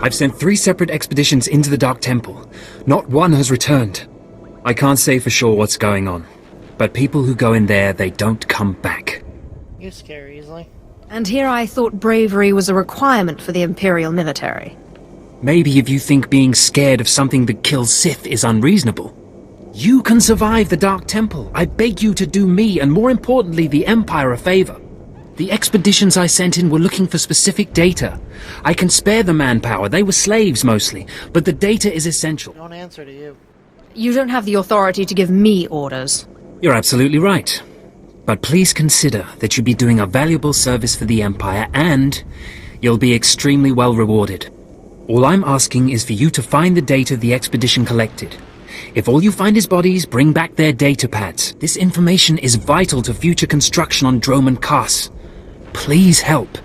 I've sent 3 separate expeditions into the Dark Temple. Not one has returned. I can't say for sure what's going on, but people who go in there, they don't come back. You scare easily. And here I thought bravery was a requirement for the Imperial military. Maybe if you think being scared of something that kills Sith is unreasonable. You can survive the Dark Temple. I beg you to do me, and more importantly, the Empire a favor. The expeditions I sent in were looking for specific data. I can spare the manpower, they were slaves mostly, but the data is essential. Don't answer to you. You don't have the authority to give me orders. You're absolutely right. But please consider that you'll be doing a valuable service for the Empire, and you'll be extremely well rewarded. All I'm asking is for you to find the data the expedition collected. If all you find is bodies, bring back their data pads. This information is vital to future construction on Drome and Kars. Please help.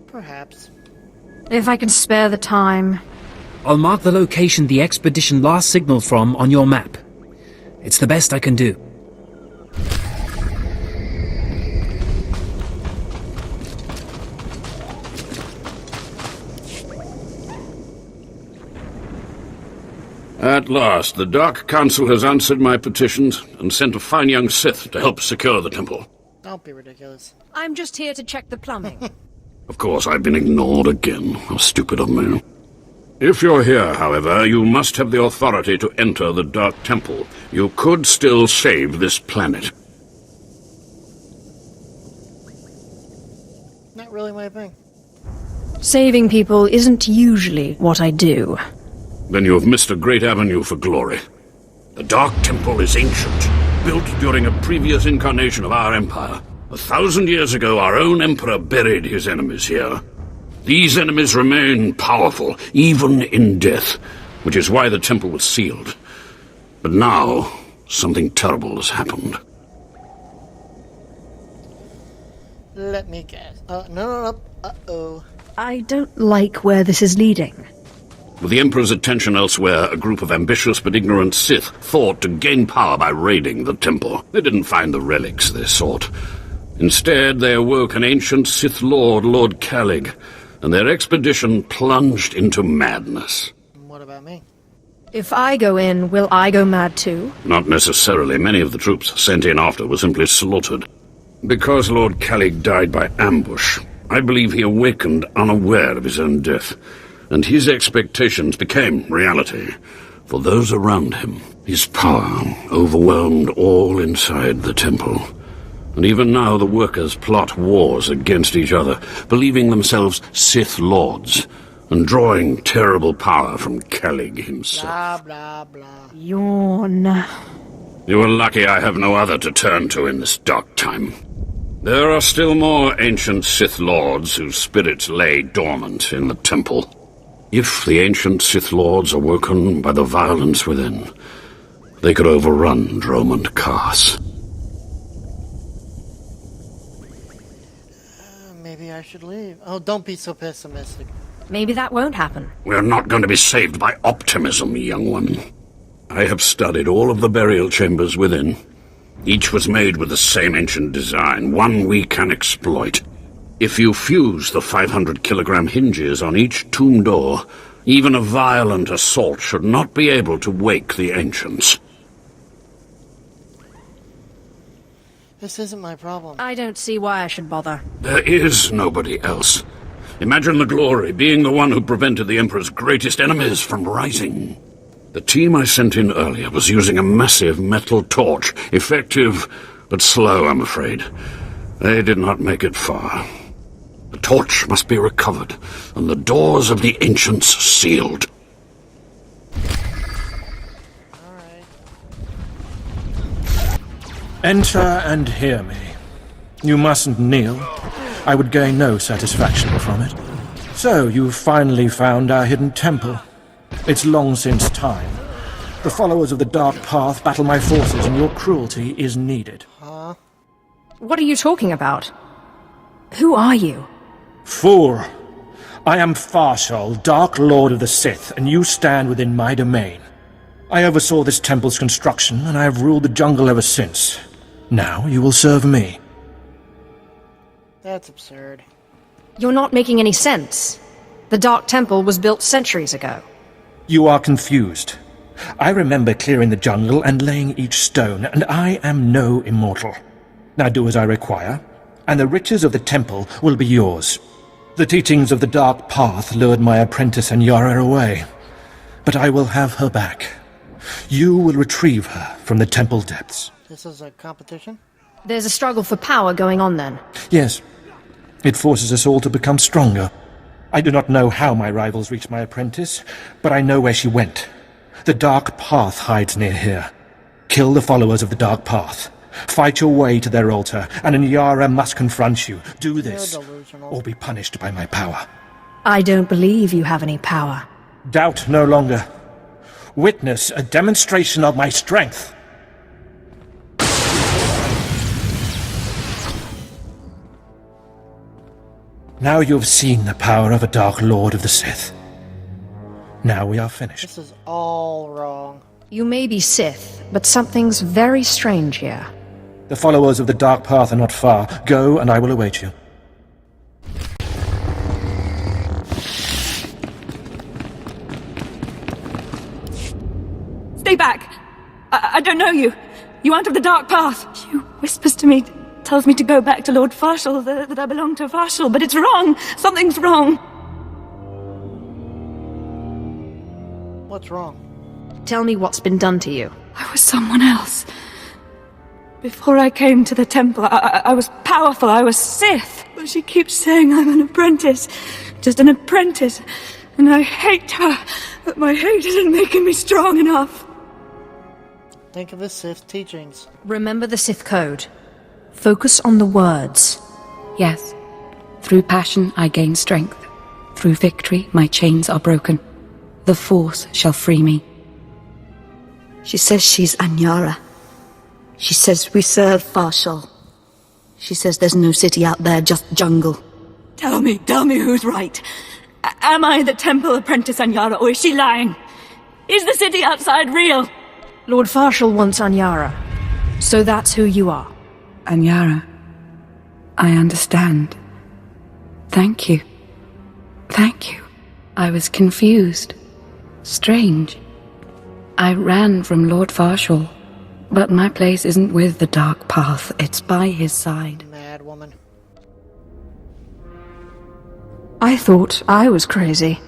Perhaps. If I can spare the time. I'll mark the location the expedition last signaled from on your map. It's the best I can do. At last, the Dark Council has answered my petitions and sent a fine young Sith to help secure the temple. Don't be ridiculous. I'm just here to check the plumbing. Of course, I've been ignored again. How stupid of me. If you're here, however, you must have the authority to enter the Dark Temple. You could still save this planet. Not really my thing. Saving people isn't usually what I do. Then you have missed a great avenue for glory. The Dark Temple is ancient, built during a previous incarnation of our empire. 1,000 years ago, our own emperor buried his enemies here. These enemies remain powerful, even in death, which is why the temple was sealed. But now, something terrible has happened. Let me guess. No. Uh-oh. I don't like where this is leading. With the Emperor's attention elsewhere, a group of ambitious but ignorant Sith thought to gain power by raiding the temple. They didn't find the relics they sought. Instead, they awoke an ancient Sith Lord, Lord Calig, and their expedition plunged into madness. What about me? If I go in, will I go mad too? Not necessarily. Many of the troops sent in after were simply slaughtered. Because Lord Calig died by ambush, I believe he awakened unaware of his own death, and his expectations became reality for those around him. His power overwhelmed all inside the temple. And even now the workers plot wars against each other, believing themselves Sith Lords, and drawing terrible power from Calig himself. Blah, blah, blah. Yawn. You are lucky I have no other to turn to in this dark time. There are still more ancient Sith Lords whose spirits lay dormant in the temple. If the ancient Sith Lords are woken by the violence within, they could overrun Drome and Kars. Maybe I should leave. Oh, don't be so pessimistic. Maybe that won't happen. We're not going to be saved by optimism, young one. I have studied all of the burial chambers within. Each was made with the same ancient design, one we can exploit. If you fuse the 500-kilogram hinges on each tomb door, even a violent assault should not be able to wake the ancients. This isn't my problem. I don't see why I should bother. There is nobody else. Imagine the glory, being the one who prevented the Emperor's greatest enemies from rising. The team I sent in earlier was using a massive metal torch, effective but slow, I'm afraid. They did not make it far. The torch must be recovered, and the doors of the ancients sealed. Alright. Enter and hear me. You mustn't kneel. I would gain no satisfaction from it. So, you've finally found our hidden temple. It's long since time. The followers of the Dark Path battle my forces, and your cruelty is needed. Huh? What are you talking about? Who are you? Fool! I am Farshal, Dark Lord of the Sith, and you stand within my domain. I oversaw this temple's construction, and I have ruled the jungle ever since. Now you will serve me. That's absurd. You're not making any sense. The Dark Temple was built centuries ago. You are confused. I remember clearing the jungle and laying each stone, and I am no immortal. Now do as I require, and the riches of the temple will be yours. The teachings of the Dark Path lured my apprentice Anyara away, but I will have her back. You will retrieve her from the temple depths. This is a competition? There's a struggle for power going on then. Yes. It forces us all to become stronger. I do not know how my rivals reached my apprentice, but I know where she went. The Dark Path hides near here. Kill the followers of the Dark Path. Fight your way to their altar, and Anyara must confront you. Do this, or be punished by my power. I don't believe you have any power. Doubt no longer. Witness a demonstration of my strength. Now you have seen the power of a Dark Lord of the Sith. Now we are finished. This is all wrong. You may be Sith, but something's very strange here. The followers of the Dark Path are not far. Go, and I will await you. Stay back! I don't know you. You aren't of the Dark Path. She whispers to me, tells me to go back to Lord Farshall, that I belong to Farshall, but it's wrong. Something's wrong. What's wrong? Tell me what's been done to you. I was someone else. Before I came to the temple, I was powerful, I was Sith. But she keeps saying I'm an apprentice. Just an apprentice. And I hate her. But my hate isn't making me strong enough. Think of the Sith teachings. Remember the Sith code. Focus on the words. Yes. Through passion I gain strength. Through victory my chains are broken. The Force shall free me. She says she's Anyara. She says we serve Farshall. She says there's no city out there, just jungle. Tell me who's right. Am I the temple apprentice Anyara, or is she lying? Is the city outside real? Lord Farshall wants Anyara. So that's who you are. Anyara, I understand. Thank you. Thank you. I was confused. Strange. I ran from Lord Farshall, but my place isn't with the Dark Path, it's by his side. Mad woman. I thought I was crazy.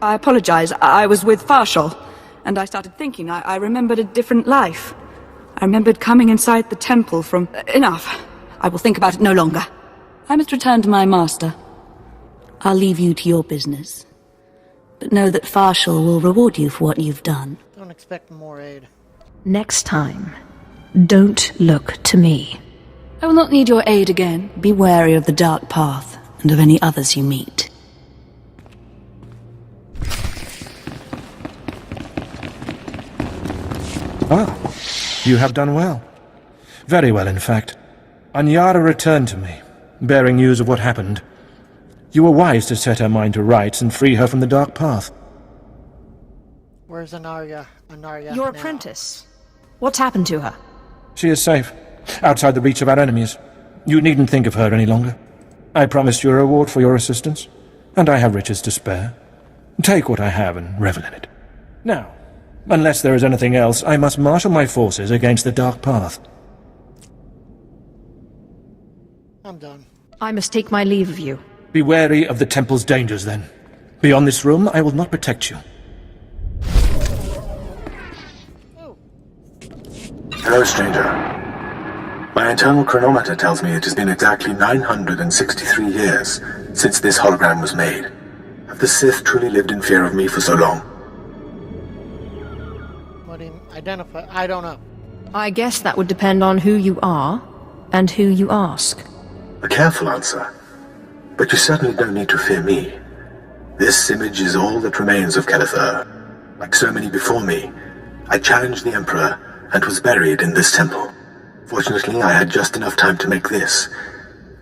I apologize. I was with Farshall, and I started thinking. I remembered a different life. I remembered coming inside the temple from... Enough. I will think about it no longer. I must return to my master. I'll leave you to your business. But know that Farshall will reward you for what you've done. Don't expect more aid. Next time, don't look to me. I will not need your aid again. Be wary of the Dark Path, and of any others you meet. Ah, you have done well. Very well, in fact. Anyara returned to me, bearing news of what happened. You were wise to set her mind to rights and free her from the Dark Path. Where's Anarya? Anarya Your now? apprentice. What's happened to her? She is safe, outside the reach of our enemies. You needn't think of her any longer. I promised you a reward for your assistance, and I have riches to spare. Take what I have and revel in it. Now, unless there is anything else, I must marshal my forces against the Dark Path. I'm done. I must take my leave of you. Be wary of the temple's dangers, then. Beyond this room, I will not protect you. Hello, stranger. My internal chronometer tells me it has been exactly 963 years since this hologram was made. Have the Sith truly lived in fear of me for so long? What do you identify? I don't know. I guess that would depend on who you are, and who you ask. A careful answer. But you certainly don't need to fear me. This image is all that remains of Kelethur. Like so many before me, I challenged the Emperor and was buried in this temple. Fortunately, I had just enough time to make this,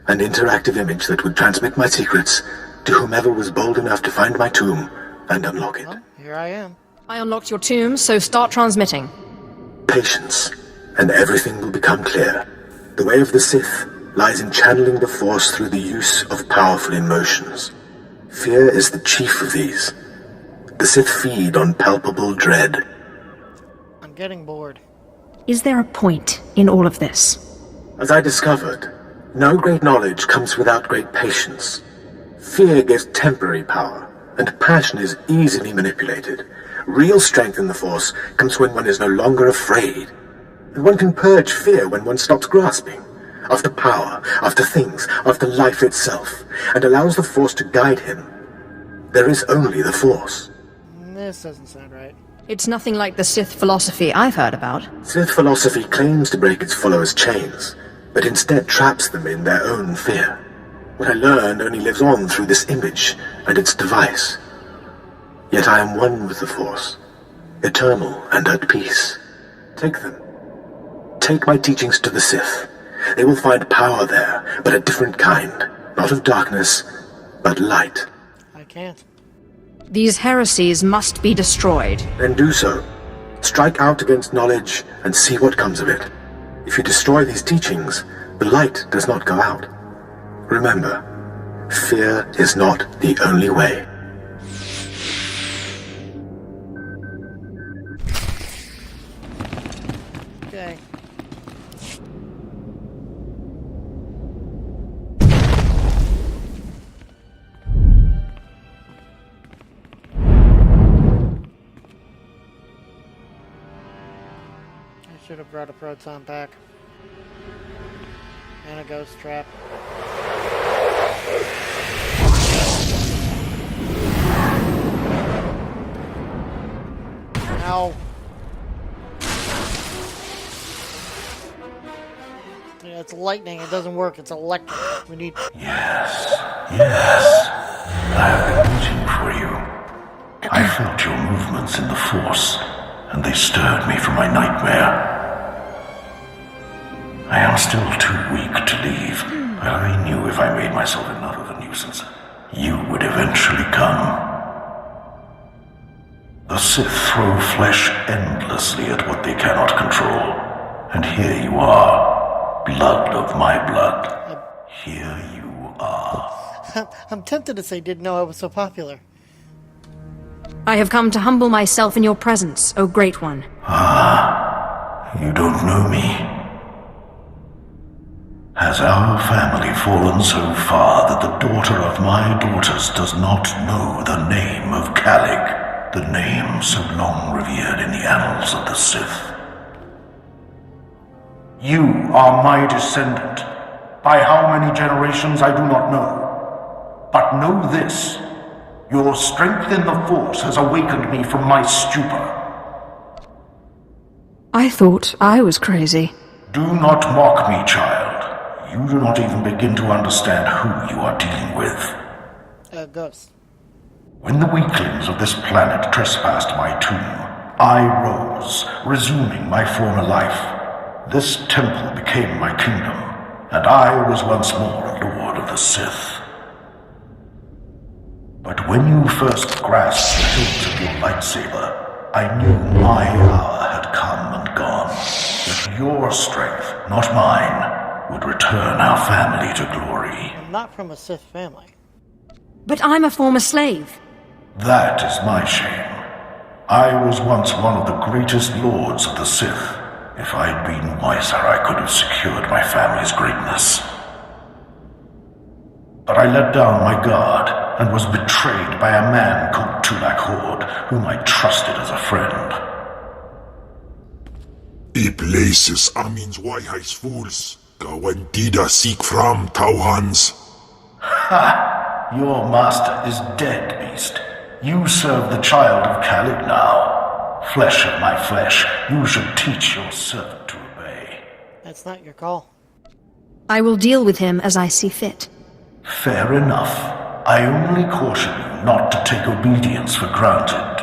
an interactive image that would transmit my secrets to whomever was bold enough to find my tomb and unlock it. Well, here I am. I unlocked your tomb, so start transmitting. Patience, and everything will become clear. The way of the Sith lies in channeling the Force through the use of powerful emotions. Fear is the chief of these. The Sith feed on palpable dread. I'm getting bored. Is there a point in all of this? As I discovered, no great knowledge comes without great patience. Fear gives temporary power, and passion is easily manipulated. Real strength in the Force comes when one is no longer afraid. And one can purge fear when one stops grasping. After power, after things, after life itself, and allows the Force to guide him. There is only the Force. This doesn't sound right. It's nothing like the Sith philosophy I've heard about. Sith philosophy claims to break its followers' chains, but instead traps them in their own fear. What I learned only lives on through this image and its device. Yet I am one with the Force, eternal and at peace. Take them. Take my teachings to the Sith. They will find power there, but a different kind. Not of darkness, but light. I can't. These heresies must be destroyed. Then do so. Strike out against knowledge and see what comes of it. If you destroy these teachings, the light does not go out. Remember, fear is not the only way. Okay. I should have brought a proton pack. And a ghost trap. Ow. Yeah, it's lightning. It doesn't work. It's electric. We need... Yes. I have been waiting for you. I felt your movements in the Force, and they stirred me from my nightmare. I am still too weak to leave, but I knew if I made myself enough of a nuisance, you would eventually come. The Sith throw flesh endlessly at what they cannot control, and here you are, blood of my blood. Here you are. I'm tempted to say didn't know I was so popular. I have come to humble myself in your presence, O Great One. You don't know me. Has our family fallen so far that the daughter of my daughters does not know the name of Calig, the name so long revered in the annals of the Sith? You are my descendant. By how many generations I do not know. But know this, your strength in the Force has awakened me from my stupor. I thought I was crazy. Do not mock me, child. You do not even begin to understand who you are dealing with. Ghost. When the weaklings of this planet trespassed my tomb, I rose, resuming my former life. This temple became my kingdom, and I was once more a lord of the Sith. But when you first grasped the hilt of your lightsaber, I knew my hour had come and gone. That your strength, not mine, would return our family to glory. I'm not from a Sith family. But I'm a former slave. That is my shame. I was once one of the greatest lords of the Sith. If I'd been wiser, I could have secured my family's greatness. But I let down my guard and was betrayed by a man called Tulak Hord, whom I trusted as a friend. I places amins wajhajs fools. Gawantida seek from Tauhans. Ha! Your master is dead, beast. You serve the child of Calig now. Flesh of my flesh, you should teach your servant to obey. That's not your call. I will deal with him as I see fit. Fair enough. I only caution you not to take obedience for granted.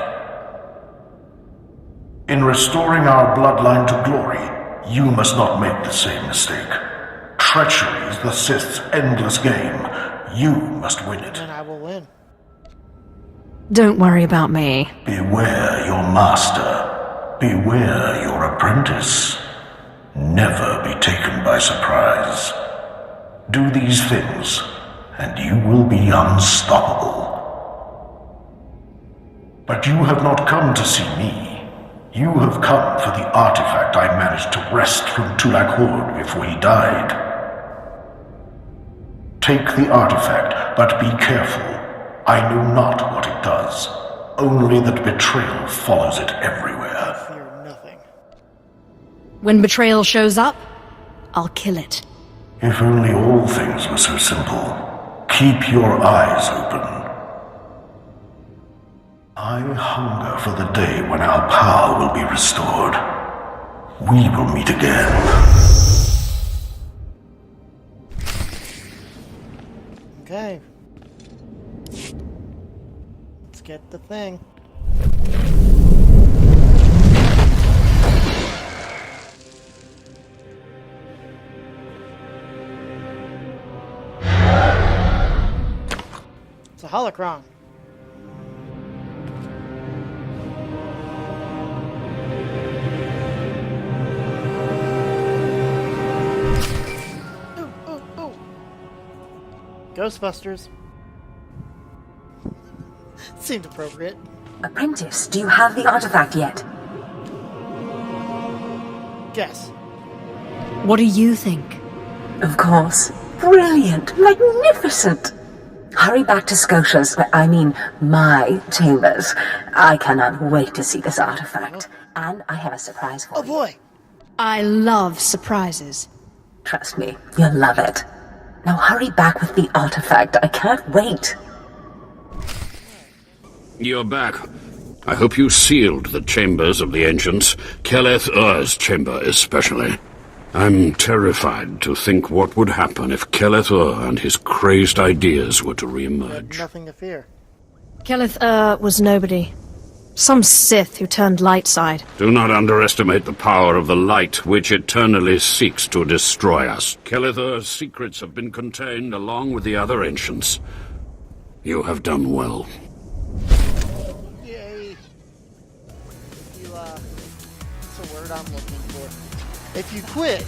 In restoring our bloodline to glory, you must not make the same mistake. Treachery is the Sith's endless game. You must win it. And I will win. Don't worry about me. Beware your master. Beware your apprentice. Never be taken by surprise. Do these things, and you will be unstoppable. But you have not come to see me. You have come for the artifact I managed to wrest from Tulak Hord before he died. Take the artifact, but be careful. I know not what it does. Only that betrayal follows it everywhere. Fear nothing. When betrayal shows up, I'll kill it. If only all things were so simple. Keep your eyes open. I hunger for the day when our power will be restored. We will meet again. Okay. Let's get the thing. It's a holocron. Ghostbusters. Seemed appropriate. Apprentice, do you have the artifact yet? Guess. What do you think? Of course. Brilliant. Magnificent. Hurry back to Scotia's, my chambers. I cannot wait to see this artifact. And I have a surprise for you. Oh boy! I love surprises. Trust me, you'll love it. Now hurry back with the artifact. I can't wait. You're back. I hope you sealed the chambers of the ancients, SWTOR's chamber especially. I'm terrified to think what would happen if SWTOR and his crazed ideas were to reemerge. Nothing to fear. SWTOR was nobody. Some Sith who turned light side. Do not underestimate the power of the light which eternally seeks to destroy us. SWTOR's secrets have been contained along with the other ancients. You have done well. Yay. What's the word I'm looking for? If you quit,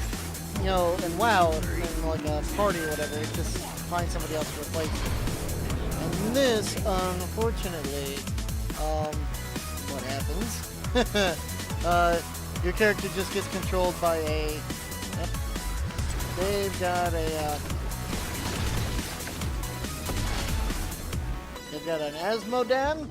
in WoW, in like a party or whatever, just find somebody else to replace you. And this, unfortunately, what happens? Your character just gets controlled by a... Yep, they've got a... They've got an Asmodan.